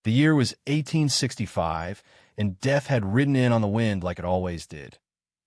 The year was 1865, and death had ridden in on the wind like it always did.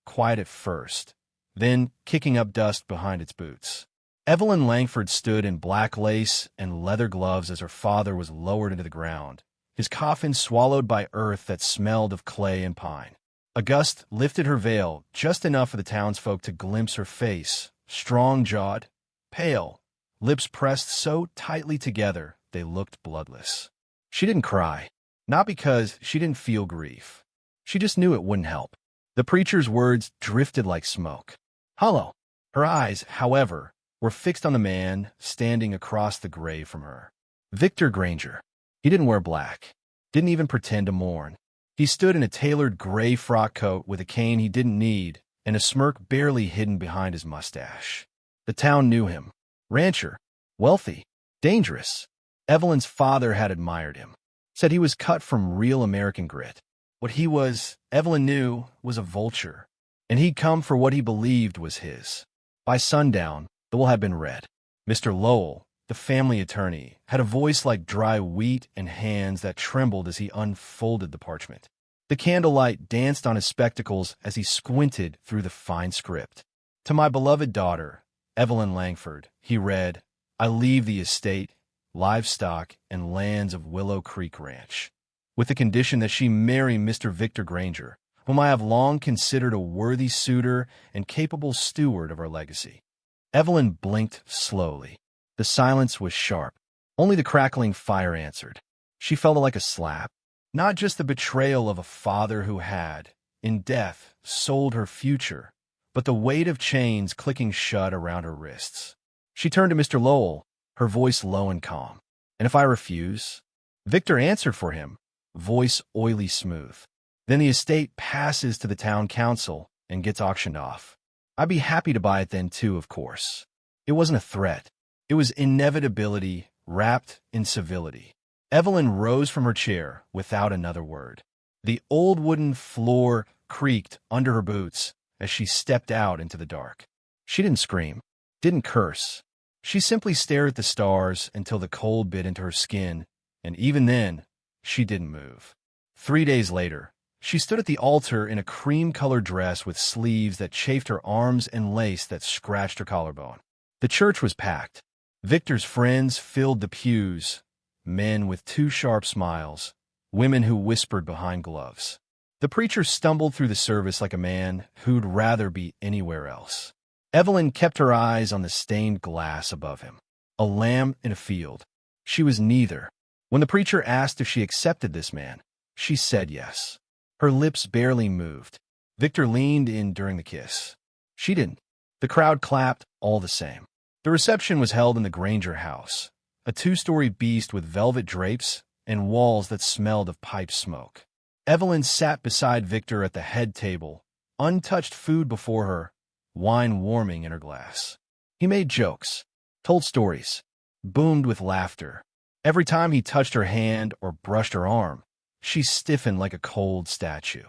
Quiet at first, then kicking up dust behind its boots. Evelyn Langford stood in black lace and leather gloves as her father was lowered into the ground, his coffin swallowed by earth that smelled of clay and pine. A gust lifted her veil just enough for the townsfolk to glimpse her face, strong-jawed, pale, lips pressed so tightly together they looked bloodless. She didn't cry, not because she didn't feel grief. She just knew it wouldn't help. The preacher's words drifted like smoke. Hollow. Her eyes, however, were fixed on the man standing across the grave from her. Victor Granger. He didn't wear black, didn't even pretend to mourn. He stood in a tailored gray frock coat with a cane he didn't need and a smirk barely hidden behind his mustache. The town knew him. Rancher, wealthy, dangerous. Evelyn's father had admired him, said he was cut from real American grit. What he was, Evelyn knew, was a vulture, and he'd come for what he believed was his. By sundown, the will had been read. Mr. Lowell, the family attorney, had a voice like dry wheat and hands that trembled as he unfolded the parchment. The candlelight danced on his spectacles as he squinted through the fine script. To my beloved daughter, Evelyn Langford, he read, I leave the estate, livestock, and lands of Willow Creek Ranch, with the condition that she marry Mr. Victor Granger, whom I have long considered a worthy suitor and capable steward of our legacy. Evelyn blinked slowly. The silence was sharp. Only the crackling fire answered. She felt it like a slap. Not just the betrayal of a father who had, in death, sold her future, but the weight of chains clicking shut around her wrists. She turned to Mr. Lowell, her voice low and calm. And if I refuse? Victor answered for him, voice oily smooth. Then the estate passes to the town council and gets auctioned off. I'd be happy to buy it then too, of course. It wasn't a threat. It was inevitability wrapped in civility. Evelyn rose from her chair without another word. The old wooden floor creaked under her boots as she stepped out into the dark. She didn't scream, didn't curse. She simply stared at the stars until the cold bit into her skin, and even then, she didn't move. 3 days later, she stood at the altar in a cream-colored dress with sleeves that chafed her arms and lace that scratched her collarbone. The church was packed. Victor's friends filled the pews, men with too sharp smiles, women who whispered behind gloves. The preacher stumbled through the service like a man who'd rather be anywhere else. Evelyn kept her eyes on the stained glass above him. A lamb in a field. She was neither. When the preacher asked if she accepted this man, she said yes. Her lips barely moved. Victor leaned in during the kiss. She didn't. The crowd clapped all the same. The reception was held in the Granger house, a 2-story beast with velvet drapes and walls that smelled of pipe smoke. Evelyn sat beside Victor at the head table, untouched food before her, wine warming in her glass. He made jokes, told stories, boomed with laughter. Every time he touched her hand or brushed her arm, she stiffened like a cold statue.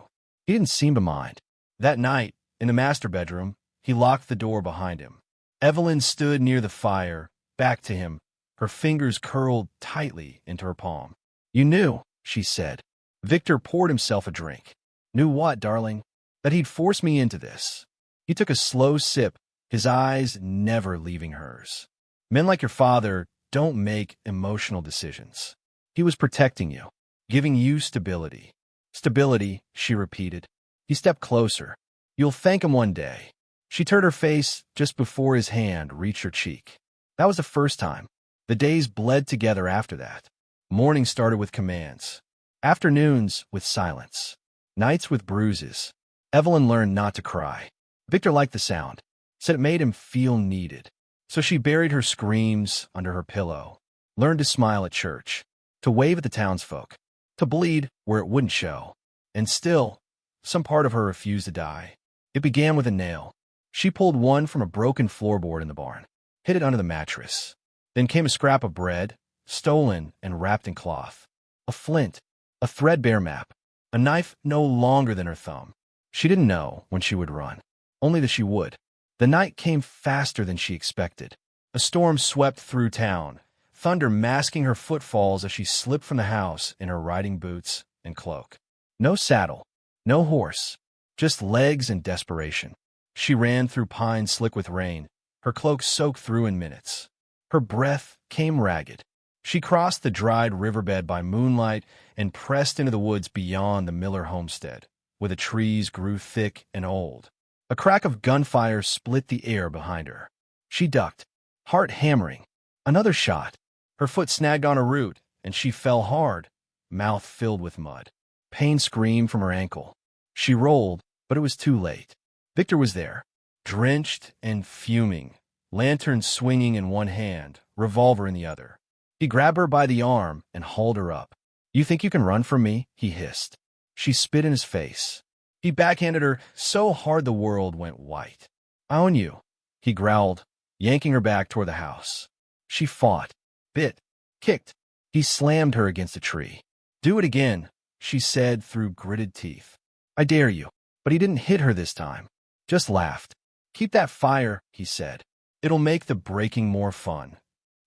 He didn't seem to mind. That night, in the master bedroom, he locked the door behind him. Evelyn stood near the fire, back to him, her fingers curled tightly into her palm. You knew, she said. Victor poured himself a drink. Knew what, darling? That he'd force me into this. He took a slow sip, his eyes never leaving hers. Men like your father don't make emotional decisions. He was protecting you, giving you stability. Stability, she repeated. He stepped closer. You'll thank him one day. She turned her face just before his hand reached her cheek. That was the first time. The days bled together after that. Mornings started with commands. Afternoons with silence. Nights with bruises. Evelyn learned not to cry. Victor liked the sound, said it made him feel needed. So she buried her screams under her pillow, learned to smile at church, to wave at the townsfolk, to bleed where it wouldn't show. And still, some part of her refused to die. It began with a nail. She pulled one from a broken floorboard in the barn, hid it under the mattress. Then came a scrap of bread, stolen and wrapped in cloth. A flint, a threadbare map, a knife no longer than her thumb. She didn't know when she would run, only that she would. The night came faster than she expected. A storm swept through town, thunder masking her footfalls as she slipped from the house in her riding boots and cloak. No saddle, no horse, just legs and desperation. She ran through pines slick with rain, her cloak soaked through in minutes. Her breath came ragged. She crossed the dried riverbed by moonlight and pressed into the woods beyond the Miller homestead, where the trees grew thick and old. A crack of gunfire split the air behind her. She ducked, heart hammering. Another shot. Her foot snagged on a root, and she fell hard, mouth filled with mud. Pain screamed from her ankle. She rolled, but it was too late. Victor was there, drenched and fuming, lantern swinging in one hand, revolver in the other. He grabbed her by the arm and hauled her up. "You think you can run from me?" he hissed. She spit in his face. He backhanded her so hard the world went white. "I own you," he growled, yanking her back toward the house. She fought, bit, kicked. He slammed her against a tree. "Do it again," she said through gritted teeth. "I dare you." But he didn't hit her this time, just laughed. "Keep that fire," he said. "It'll make the breaking more fun."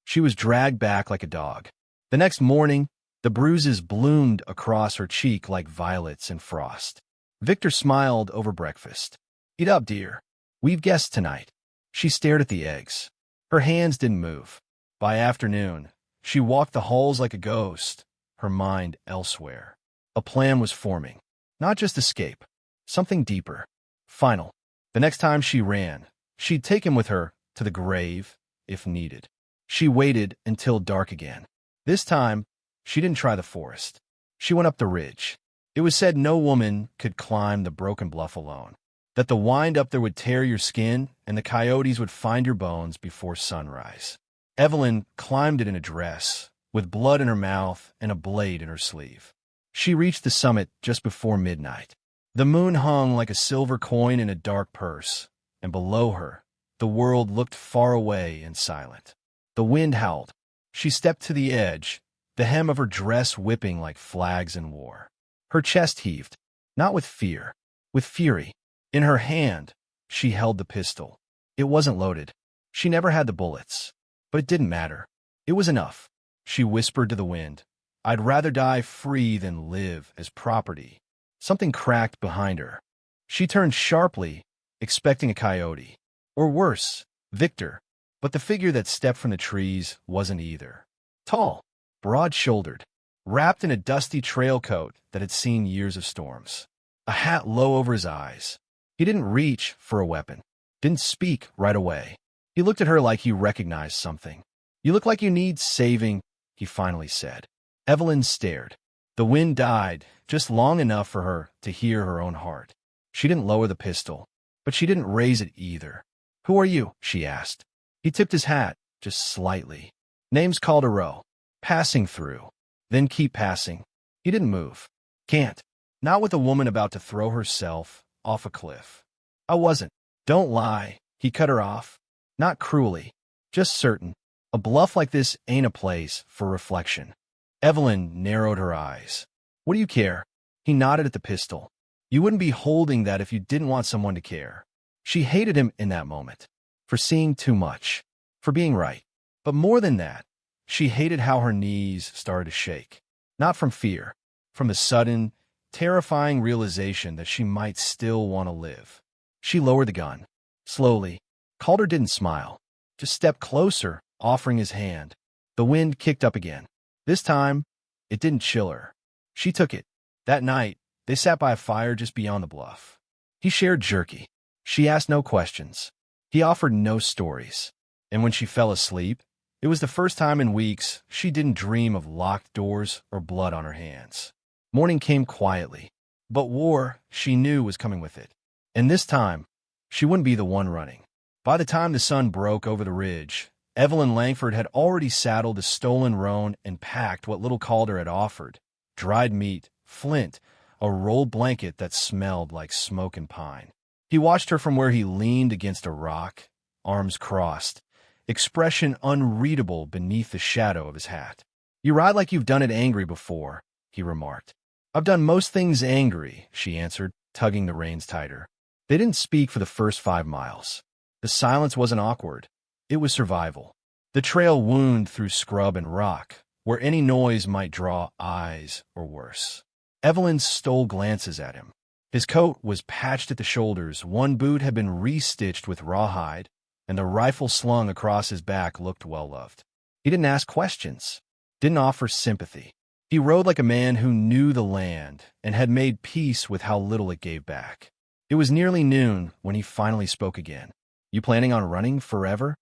She was dragged back like a dog. The next morning, the bruises bloomed across her cheek like violets in frost. Victor smiled over breakfast. "Eat up, dear. We've guests tonight." She stared at the eggs. Her hands didn't move. By afternoon, she walked the halls like a ghost, her mind elsewhere. A plan was forming. Not just escape. Something deeper. Final. The next time she ran, she'd take him with her to the grave, if needed. She waited until dark again. This time, she didn't try the forest. She went up the ridge. It was said no woman could climb the broken bluff alone, that the wind up there would tear your skin and the coyotes would find your bones before sunrise. Evelyn climbed it in a dress, with blood in her mouth and a blade in her sleeve. She reached the summit just before midnight. The moon hung like a silver coin in a dark purse, and below her, the world looked far away and silent. The wind howled. She stepped to the edge, the hem of her dress whipping like flags in war. Her chest heaved, not with fear, with fury. In her hand, she held the pistol. It wasn't loaded. She never had the bullets. But it didn't matter. It was enough. She whispered to the wind, "I'd rather die free than live as property." Something cracked behind her. She turned sharply, expecting a coyote. Or worse, Victor. But the figure that stepped from the trees wasn't either. Tall, broad-shouldered, wrapped in a dusty trail coat that had seen years of storms. A hat low over his eyes. He didn't reach for a weapon. Didn't speak right away. He looked at her like he recognized something. "You look like you need saving," he finally said. Evelyn stared. The wind died, just long enough for her to hear her own heart. She didn't lower the pistol, but she didn't raise it either. "Who are you?" she asked. He tipped his hat, just slightly. "Name's Calder Rowe. Passing through." "Then keep passing." He didn't move. "Can't. Not with a woman about to throw herself off a cliff." "I wasn't." "Don't lie." He cut her off. Not cruelly, just certain. A bluff like this ain't a place for reflection. Evelyn narrowed her eyes. "What do you care?" He nodded at the pistol. "You wouldn't be holding that if you didn't want someone to care." She hated him in that moment. For seeing too much. For being right. But more than that, she hated how her knees started to shake. Not from fear. From the sudden, terrifying realization that she might still want to live. She lowered the gun. Slowly. Calder didn't smile. Just stepped closer, offering his hand. The wind kicked up again. This time, it didn't chill her. She took it. That night, they sat by a fire just beyond the bluff. He shared jerky. She asked no questions. He offered no stories. And when she fell asleep, it was the first time in weeks she didn't dream of locked doors or blood on her hands. Morning came quietly, but war, she knew, was coming with it. And this time, she wouldn't be the one running. By the time the sun broke over the ridge, Evelyn Langford had already saddled a stolen roan and packed what little Calder had offered: dried meat, flint, a rolled blanket that smelled like smoke and pine. He watched her from where he leaned against a rock, arms crossed, expression unreadable beneath the shadow of his hat. "You ride like you've done it angry before," he remarked. "I've done most things angry," she answered, tugging the reins tighter. They didn't speak for the first 5 miles. The silence wasn't awkward. It was survival. The trail wound through scrub and rock, where any noise might draw eyes or worse. Evelyn stole glances at him. His coat was patched at the shoulders, one boot had been re-stitched with rawhide, and the rifle slung across his back looked well-loved. He didn't ask questions, didn't offer sympathy. He rode like a man who knew the land and had made peace with how little it gave back. It was nearly noon when he finally spoke again. "You planning on running forever?"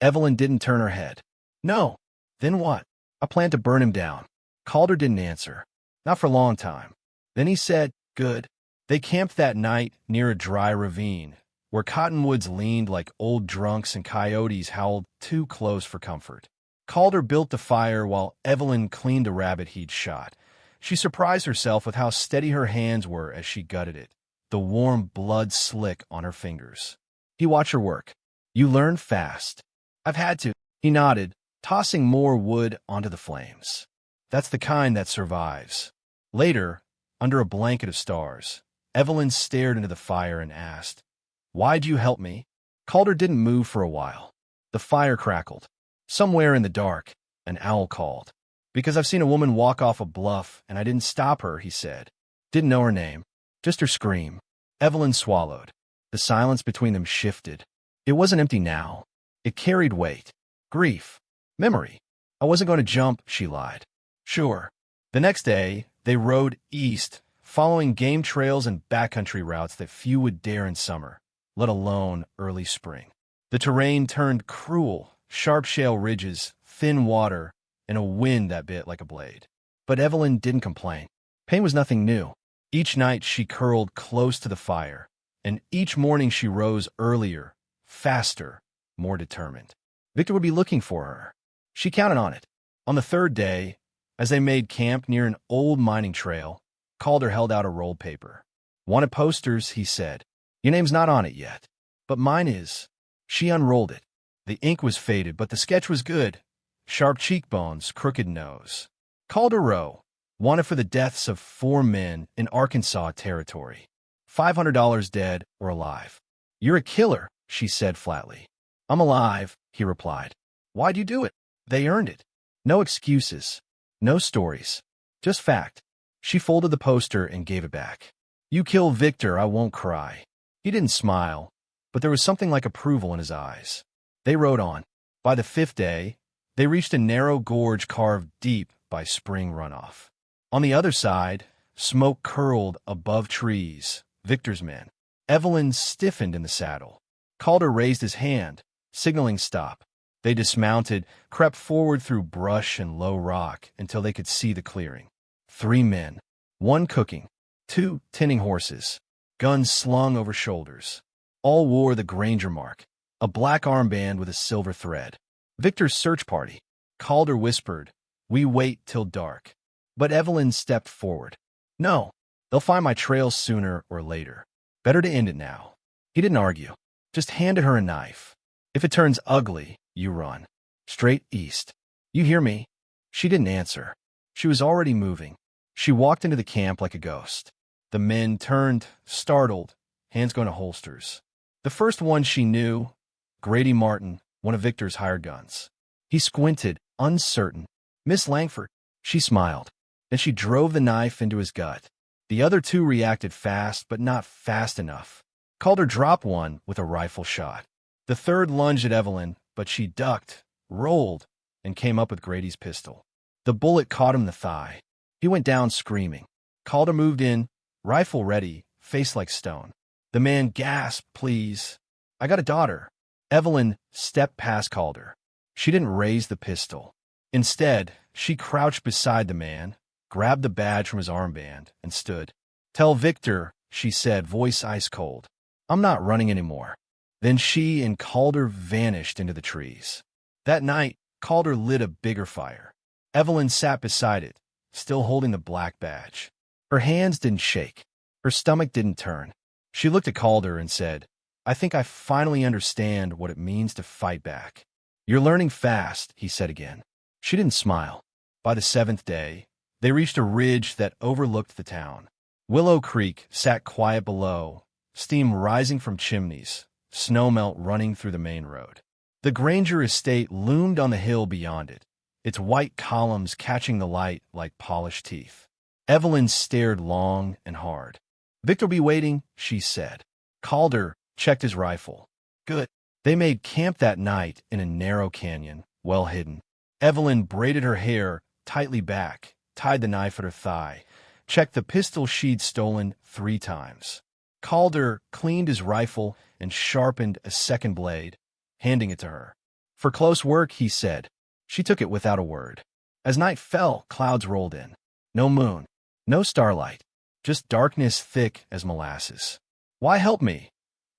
Evelyn didn't turn her head. "No." "Then what?" "I plan to burn him down." Calder didn't answer. Not for a long time. Then he said, "Good." They camped that night near a dry ravine, where cottonwoods leaned like old drunks and coyotes howled too close for comfort. Calder built the fire while Evelyn cleaned a rabbit he'd shot. She surprised herself with how steady her hands were as she gutted it, the warm blood slick on her fingers. He watched her work. "You learn fast." "I've had to," he nodded, tossing more wood onto the flames. "That's the kind that survives." Later, under a blanket of stars, Evelyn stared into the fire and asked, "Why'd you help me?" Calder didn't move for a while. The fire crackled. Somewhere in the dark, an owl called. "Because I've seen a woman walk off a bluff, and I didn't stop her," he said. Didn't know her name, just her scream. Evelyn swallowed. The silence between them shifted. It wasn't empty now. It carried weight. Grief. Memory. "I wasn't going to jump," she lied. "Sure." The next day, they rode east, following game trails and backcountry routes that few would dare in summer, let alone early spring. The terrain turned cruel, sharp shale ridges, thin water, and a wind that bit like a blade. But Evelyn didn't complain. Pain was nothing new. Each night she curled close to the fire, and each morning she rose earlier, faster, more determined. Victor would be looking for her. She counted on it. On the third day, as they made camp near an old mining trail, Calder held out a rolled paper. "Wanted posters," he said. "Your name's not on it yet, but mine is." She unrolled it. The ink was faded, but the sketch was good. Sharp cheekbones, crooked nose. Calder Rowe, wanted for the deaths of 4 men in Arkansas territory. $500 dead or alive. "You're a killer," she said flatly. "I'm alive," he replied. "Why'd you do it?" "They earned it." No excuses. No stories. Just fact. She folded the poster and gave it back. "You kill Victor, I won't cry." He didn't smile, but there was something like approval in his eyes. They rode on. By the 5th day, they reached a narrow gorge carved deep by spring runoff. On the other side, smoke curled above trees, Victor's men. Evelyn stiffened in the saddle. Calder raised his hand, signaling stop. They dismounted, crept forward through brush and low rock until they could see the clearing. 3 men, 1 cooking, 2 tending horses, guns slung over shoulders. All wore the Granger mark, a black armband with a silver thread. Victor's search party. Calder whispered, "We wait till dark." But Evelyn stepped forward. "No, they'll find my trail sooner or later. Better to end it now." He didn't argue, just handed her a knife. "If it turns ugly, you run. Straight east. You hear me?" She didn't answer. She was already moving. She walked into the camp like a ghost. The men turned, startled, hands going to holsters. The first one she knew, Grady Martin, one of Victor's hired guns. He squinted, uncertain. "Miss Langford." She smiled. Then she drove the knife into his gut. The other 2 reacted fast, but not fast enough. Calder dropped one with a rifle shot. The third lunged at Evelyn, but she ducked, rolled, and came up with Grady's pistol. The bullet caught him in the thigh. He went down screaming. Calder moved in, rifle ready, face like stone. The man gasped, "Please. I got a daughter." Evelyn stepped past Calder. She didn't raise the pistol. Instead, she crouched beside the man, grabbed the badge from his armband, and stood. "Tell Victor," she said, voice ice cold. "I'm not running anymore." Then she and Calder vanished into the trees. That night, Calder lit a bigger fire. Evelyn sat beside it, still holding the black badge. Her hands didn't shake. Her stomach didn't turn. She looked at Calder and said, "I think I finally understand what it means to fight back." "You're learning fast," he said again. She didn't smile. By the 7th day, they reached a ridge that overlooked the town. Willow Creek sat quiet below, steam rising from chimneys, snowmelt running through the main road. The Granger estate loomed on the hill beyond it, its white columns catching the light like polished teeth. Evelyn stared long and hard. "Victor'll be waiting," she said. Calder checked his rifle. "Good." They made camp that night in a narrow canyon, well hidden. Evelyn braided her hair tightly back, tied the knife at her thigh, checked the pistol she'd stolen 3 times. Calder cleaned his rifle and sharpened a second blade, handing it to her. "For close work," he said. She took it without a word. As night fell, clouds rolled in. No moon, no starlight, just darkness thick as molasses. "Why help me?"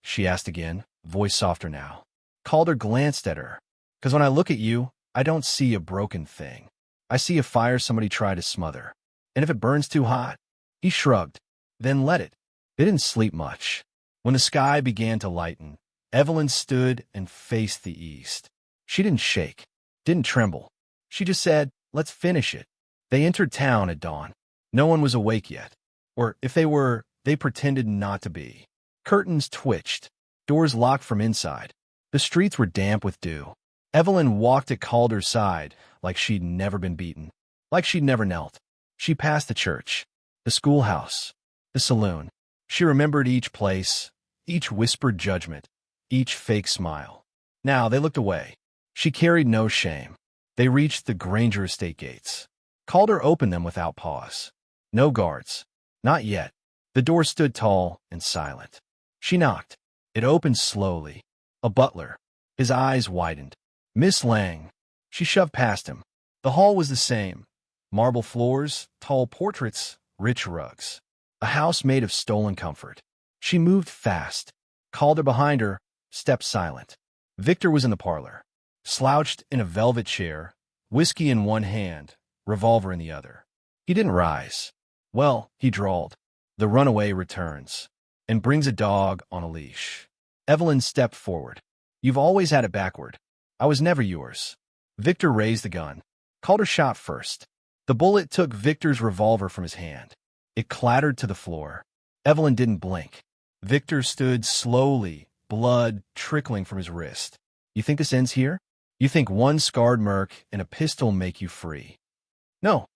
she asked again, voice softer now. Calder glanced at her. "'Cause when I look at you, I don't see a broken thing. I see a fire somebody tried to smother. And if it burns too hot..." He shrugged. "Then let it." They didn't sleep much. When the sky began to lighten, Evelyn stood and faced the east. She didn't shake, didn't tremble. She just said, "Let's finish it." They entered town at dawn. No one was awake yet. Or if they were, they pretended not to be. Curtains twitched, doors locked from inside. The streets were damp with dew. Evelyn walked at Calder's side like she'd never been beaten, like she'd never knelt. She passed the church, the schoolhouse, the saloon. She remembered each place, each whispered judgment, each fake smile. Now they looked away. She carried no shame. They reached the Granger estate gates. Calder opened them without pause. No guards. Not yet. The door stood tall and silent. She knocked. It opened slowly. A butler. His eyes widened. "Miss Lang." She shoved past him. The hall was the same. Marble floors, tall portraits, rich rugs. A house made of stolen comfort. She moved fast. Calder behind her, stepped silent. Victor was in the parlor, slouched in a velvet chair, whiskey in one hand, revolver in the other. He didn't rise. "Well," he drawled, "the runaway returns, and brings a dog on a leash." Evelyn stepped forward. "You've always had it backward. I was never yours." Victor raised the gun. Calder shot first. The bullet took Victor's revolver from his hand. It clattered to the floor. Evelyn didn't blink. Victor stood slowly, blood trickling from his wrist. "You think this ends here? You think one scarred merc and a pistol make you free?" "No,"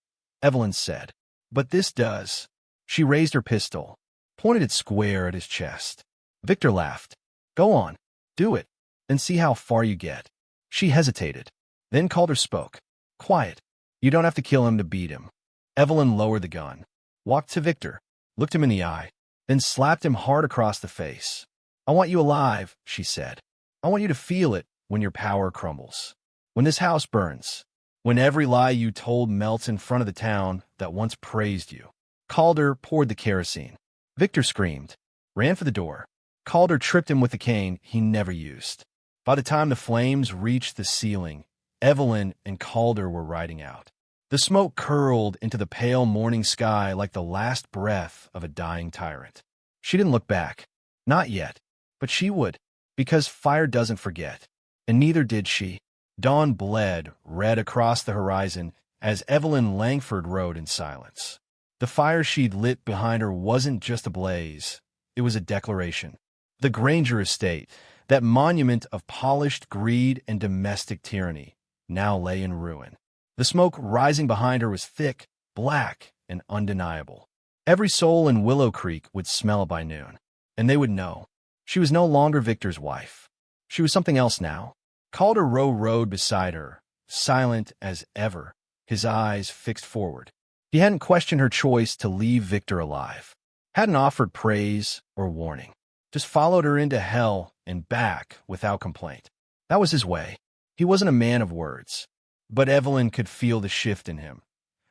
Evelyn said. "But this does." She raised her pistol, pointed it square at his chest. Victor laughed. "Go on, do it, and see how far you get." She hesitated. Then Calder spoke. "Quiet. You don't have to kill him to beat him." Evelyn lowered the gun, walked to Victor, looked him in the eye, then slapped him hard across the face. "I want you alive," she said. "I want you to feel it when your power crumbles. When this house burns. When every lie you told melts in front of the town that once praised you." Calder poured the kerosene. Victor screamed, ran for the door. Calder tripped him with the cane he never used. By the time the flames reached the ceiling, Evelyn and Calder were riding out. The smoke curled into the pale morning sky like the last breath of a dying tyrant. She didn't look back. Not yet. But she would, because fire doesn't forget. And neither did she. Dawn bled red across the horizon as Evelyn Langford rode in silence. The fire she'd lit behind her wasn't just a blaze. It was a declaration. The Granger estate, that monument of polished greed and domestic tyranny, now lay in ruin. The smoke rising behind her was thick, black, and undeniable. Every soul in Willow Creek would smell it by noon, and they would know. She was no longer Victor's wife. She was something else now. Calder Rowe rode beside her, silent as ever, his eyes fixed forward. He hadn't questioned her choice to leave Victor alive, hadn't offered praise or warning, just followed her into hell and back without complaint. That was his way. He wasn't a man of words. But Evelyn could feel the shift in him,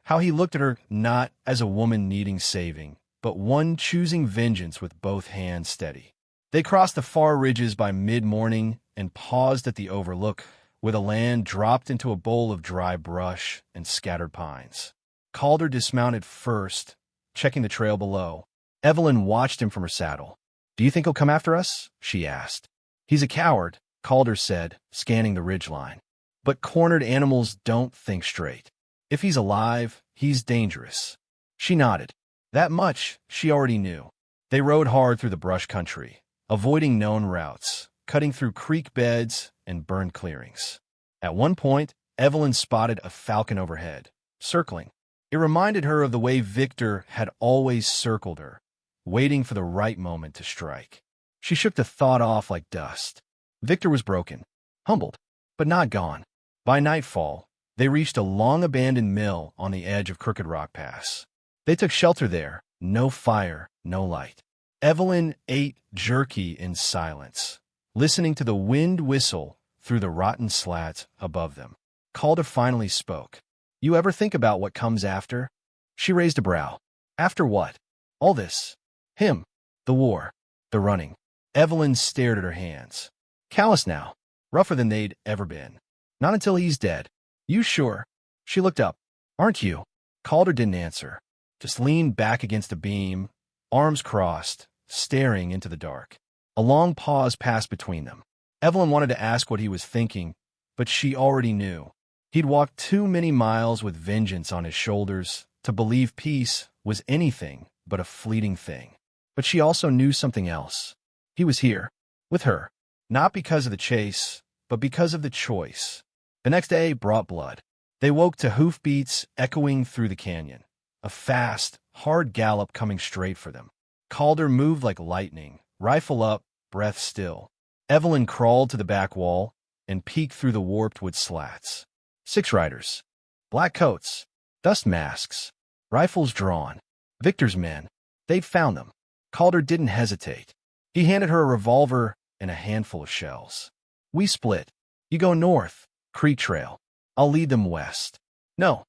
how he looked at her not as a woman needing saving, but one choosing vengeance with both hands steady. They crossed the far ridges by mid-morning and paused at the overlook, where the land dropped into a bowl of dry brush and scattered pines. Calder dismounted first, checking the trail below. Evelyn watched him from her saddle. "Do you think he'll come after us?" she asked. "He's a coward," Calder said, scanning the ridgeline. "But cornered animals don't think straight. If he's alive, he's dangerous." She nodded. That much she already knew. They rode hard through the brush country, avoiding known routes, cutting through creek beds and burned clearings. At one point, Evelyn spotted a falcon overhead, circling. It reminded her of the way Victor had always circled her, waiting for the right moment to strike. She shook the thought off like dust. Victor was broken, humbled, but not gone. By nightfall, they reached a long-abandoned mill on the edge of Crooked Rock Pass. They took shelter there, no fire, no light. Evelyn ate jerky in silence, listening to the wind whistle through the rotten slats above them. Calder finally spoke. "You ever think about what comes after?" She raised a brow. "After what?" "All this. Him. The war. The running." Evelyn stared at her hands. Callous now, rougher than they'd ever been. "Not until he's dead." "You sure?" She looked up. "Aren't you?" Calder didn't answer, just leaned back against a beam, arms crossed, staring into the dark. A long pause passed between them. Evelyn wanted to ask what he was thinking, but she already knew. He'd walked too many miles with vengeance on his shoulders to believe peace was anything but a fleeting thing. But she also knew something else. He was here, with her, not because of the chase, but because of the choice. The next day brought blood. They woke to hoofbeats echoing through the canyon, a fast, hard gallop coming straight for them. Calder moved like lightning, rifle up, breath still. Evelyn crawled to the back wall and peeked through the warped wood slats. 6 riders. Black coats. Dust masks. Rifles drawn. Victor's men. They'd found them. Calder didn't hesitate. He handed her a revolver and a handful of shells. "We split. You go north, Creek Trail. I'll lead them west." "No,"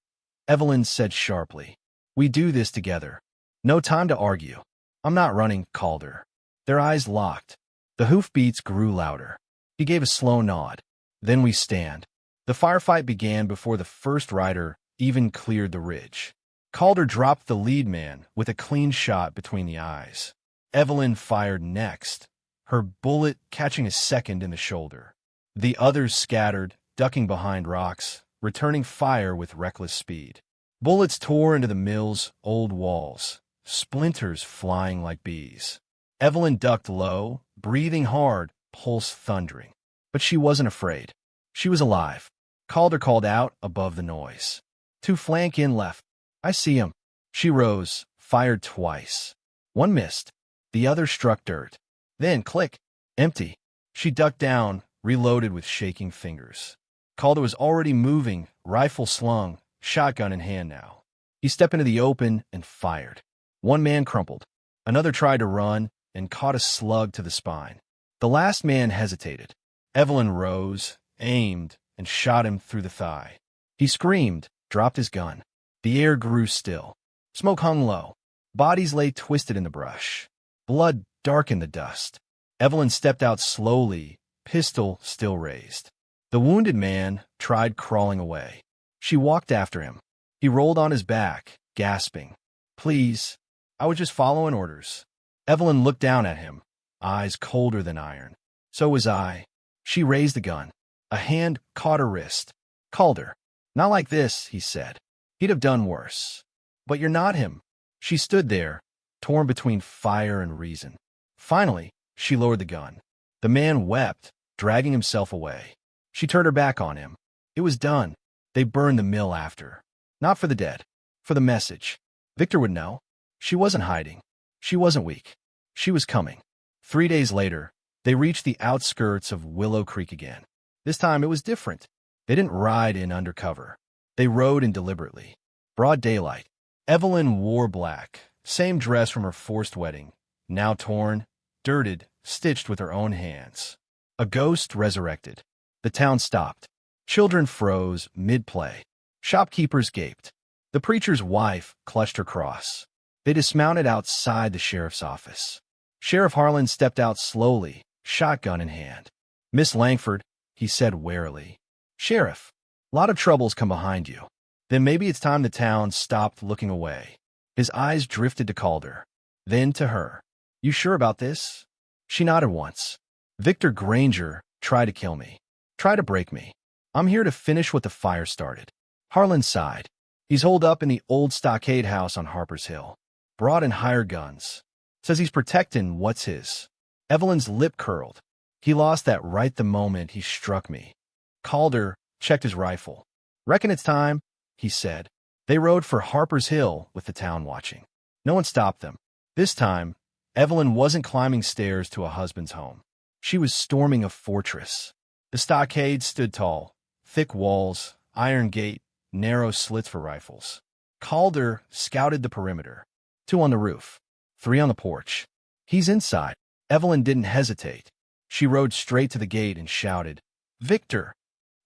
Evelyn said sharply. "We do this together. No time to argue." "I'm not running, Calder." Their eyes locked. The hoofbeats grew louder. He gave a slow nod. "Then we stand." The firefight began before the first rider even cleared the ridge. Calder dropped the lead man with a clean shot between the eyes. Evelyn fired next, her bullet catching a second in the shoulder. The others scattered, ducking behind rocks, returning fire with reckless speed. Bullets tore into the mill's old walls, splinters flying like bees. Evelyn ducked low, breathing hard, pulse thundering. But she wasn't afraid. She was alive. Calder called out above the noise. "To flank in left. I see him." She rose, fired twice. One missed. The other struck dirt. Then, click. Empty. She ducked down, reloaded with shaking fingers. Calder was already moving, rifle slung, shotgun in hand now. He stepped into the open and fired. One man crumpled. Another tried to run and caught a slug to the spine. The last man hesitated. Evelyn rose, aimed, and shot him through the thigh. He screamed, dropped his gun. The air grew still. Smoke hung low. Bodies lay twisted in the brush. Blood darkened the dust. Evelyn stepped out slowly, pistol still raised. The wounded man tried crawling away. She walked after him. He rolled on his back, gasping. "Please, I was just following orders." Evelyn looked down at him, eyes colder than iron. "So was I." She raised the gun. A hand caught her wrist. "Calder." "Not like this," he said. "He'd have done worse." "But you're not him." She stood there, torn between fire and reason. Finally, she lowered the gun. The man wept, dragging himself away. She turned her back on him. It was done. They burned the mill after. Not for the dead. For the message. Victor would know. She wasn't hiding. She wasn't weak. She was coming. 3 days later, they reached the outskirts of Willow Creek again. This time it was different. They didn't ride in undercover. They rode in deliberately. Broad daylight. Evelyn wore black, same dress from her forced wedding, now torn, dirted, stitched with her own hands. A ghost resurrected. The town stopped. Children froze mid-play. Shopkeepers gaped. The preacher's wife clutched her cross. They dismounted outside the sheriff's office. Sheriff Harlan stepped out slowly, shotgun in hand. "Miss Langford," he said warily. "Sheriff, lot of troubles come behind you." Then maybe it's time the town stopped looking away. His eyes drifted to Calder, then to her. "You sure about this?" She nodded once. "Victor Granger tried to kill me. Tried to break me. I'm here to finish what the fire started." Harlan sighed. "He's holed up in the old stockade house on Harper's Hill. Brought in hired guns. Says he's protecting what's his." Evelyn's lip curled. He lost that right the moment he struck me. Calder checked his rifle. "Reckon it's time," he said. They rode for Harper's Hill with the town watching. No one stopped them. This time, Evelyn wasn't climbing stairs to a husband's home. She was storming a fortress. The stockade stood tall, thick walls, iron gate, narrow slits for rifles. Calder scouted the perimeter. 2 on the roof, 3 on the porch. "He's inside." Evelyn didn't hesitate. She rode straight to the gate and shouted, "Victor!"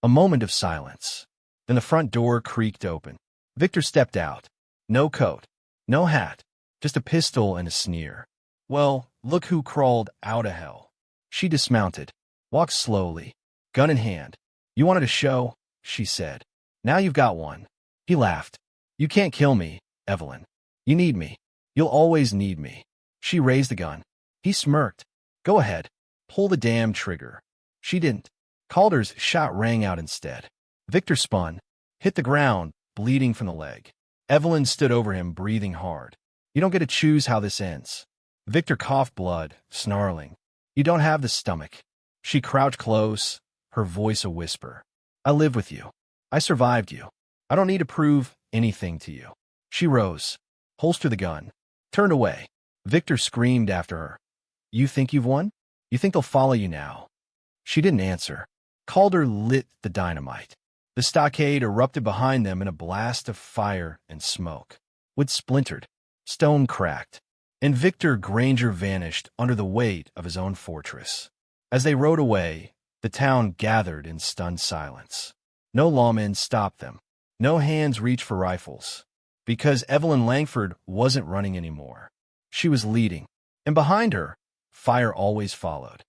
A moment of silence. Then the front door creaked open. Victor stepped out. No coat, no hat, just a pistol and a sneer. "Well, look who crawled out of hell." She dismounted, walked slowly, gun in hand. "You wanted a show?" she said. "Now you've got one." He laughed. "You can't kill me, Evelyn. You need me. You'll always need me." She raised the gun. He smirked. "Go ahead. Pull the damn trigger." She didn't. Calder's shot rang out instead. Victor spun, hit the ground, bleeding from the leg. Evelyn stood over him, breathing hard. "You don't get to choose how this ends." Victor coughed blood, snarling. "You don't have the stomach." She crouched close, her voice a whisper. "I live with you. I survived you. I don't need to prove anything to you." She rose, holstered the gun, turned away. Victor screamed after her. "You think you've won? You think they'll follow you now?" She didn't answer. Calder lit the dynamite. The stockade erupted behind them in a blast of fire and smoke. Wood splintered, stone cracked, and Victor Granger vanished under the weight of his own fortress. As they rode away, the town gathered in stunned silence. No lawmen stopped them. No hands reached for rifles. Because Evelyn Langford wasn't running anymore. She was leading. And behind her, fire always followed.